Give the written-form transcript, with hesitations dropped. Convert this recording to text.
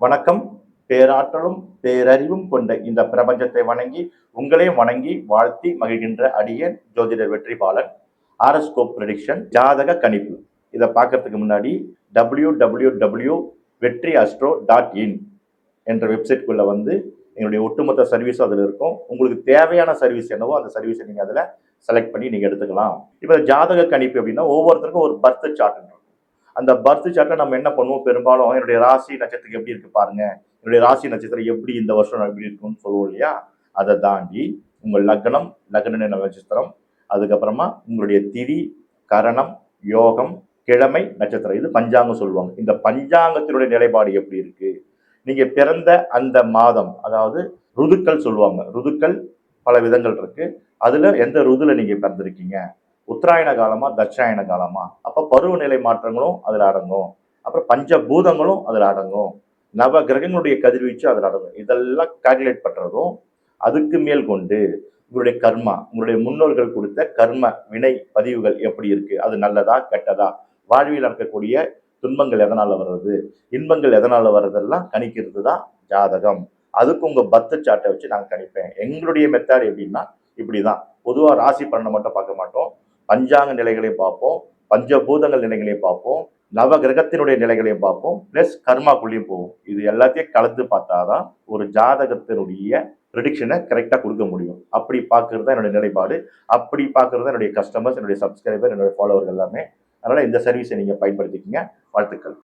வணக்கம். பேராற்றலும் பேரறிவும் கொண்ட இந்த பிரபஞ்சத்தை வணங்கி உங்களையும் வணங்கி வாழ்த்தி மகிழ்கின்ற அடியேன் ஜோதிடர் வெற்றிபாலன். ஆரஸ்கோப் ப்ரெடிக்ஷன் ஜாதக கணிப்பு இதை பார்க்கறதுக்கு முன்னாடி www.vetriastro.in என்ற வெப்சைட்குள்ள வந்து எங்களுடைய ஒட்டுமொத்த சர்வீஸும் அதில் இருக்கும். உங்களுக்கு தேவையான சர்வீஸ் என்னவோ அந்த சர்வீஸை நீங்கள் அதில் செலக்ட் பண்ணி நீங்கள் எடுத்துக்கலாம். இப்போ ஜாதக கணிப்பு அப்படின்னா ஒவ்வொருத்தருக்கும் ஒரு பர்த் சார்ட் இருக்கும். அந்த பர்த் சார்ட்டை நம்ம என்ன பண்ணுவோம், பெரும்பாலும் என்னுடைய ராசி நட்சத்திரம் எப்படி இருக்கு பாருங்க, என்னுடைய ராசி நட்சத்திரம் எப்படி இந்த வருஷம் எப்படி இருக்குன்னு சொல்லுவோம் இல்லையா. அதை தாண்டி உங்கள் லக்னம், லக்ன நட்சத்திரம், அதுக்கப்புறமா உங்களுடைய திதி, கரணம், யோகம், கிழமை, நட்சத்திரம், இது பஞ்சாங்கம் சொல்லுவாங்க. இந்த பஞ்சாங்கத்தினுடைய நிலைப்பாடு எப்படி இருக்கு, நீங்க பிறந்த அந்த மாதம், அதாவது ருதுக்கள் சொல்லுவாங்க. ருதுக்கள் பல விதங்கள் இருக்கு. அதுல எந்த ருதுல நீங்க பிறந்திருக்கீங்க, உத்தராயண காலமா தட்சாயண காலமா, அப்ப பருவநிலை மாற்றங்களும் அதுல அடங்கும். அப்புறம் பஞ்சபூதங்களும் அதுல அடங்கும். நவ கிரகங்களுடைய கதிர்வீச்சு அதுல அடங்கும். இதெல்லாம் கால்குலேட் பண்றதும் அதுக்கு மேல் கொண்டு உங்களுடைய கர்மா, உங்களுடைய முன்னோர்கள் கொடுத்த கர்ம வினை பதிவுகள் எப்படி இருக்கு, அது நல்லதா கெட்டதா, வாழ்வில் நடக்கக்கூடிய துன்பங்கள் எதனால வர்றது, இன்பங்கள் எதனால வர்றதெல்லாம் கணிக்கிறது தான் ஜாதகம். அதுக்கு உங்க பர்த் சார்ட்டை வச்சு நாங்கள் கணிப்பேன். எங்களுடைய மெத்தட் எப்படின்னா இப்படிதான். பொதுவாக ராசி பலனை மட்டும் பார்க்க மாட்டோம், பஞ்சாங்க நிலைகளையும் பார்ப்போம், பஞ்சபூதங்கள் நிலைகளையும் பார்ப்போம், நவ கிரகத்தினுடைய நிலைகளையும் பார்ப்போம், பிளஸ் கர்மாக்குள்ளேயும் போவோம். இது எல்லாத்தையும் கலந்து பார்த்தாதான் ஒரு ஜாதகத்தினுடைய ப்ரெடிக்ஷனை கரெக்டாக கொடுக்க முடியும். அப்படி பார்க்கறது தான் என்னுடைய நிலைப்பாடு. அப்படி பார்க்கறது தான் என்னுடைய கஸ்டமர்ஸ், என்னுடைய சப்ஸ்கிரைபர், என்னுடைய ஃபாலோவர்கள் எல்லாமே. அதனால இந்த சர்வீஸை நீங்க பயன்படுத்திக்கங்க. வாழ்த்துக்கள்.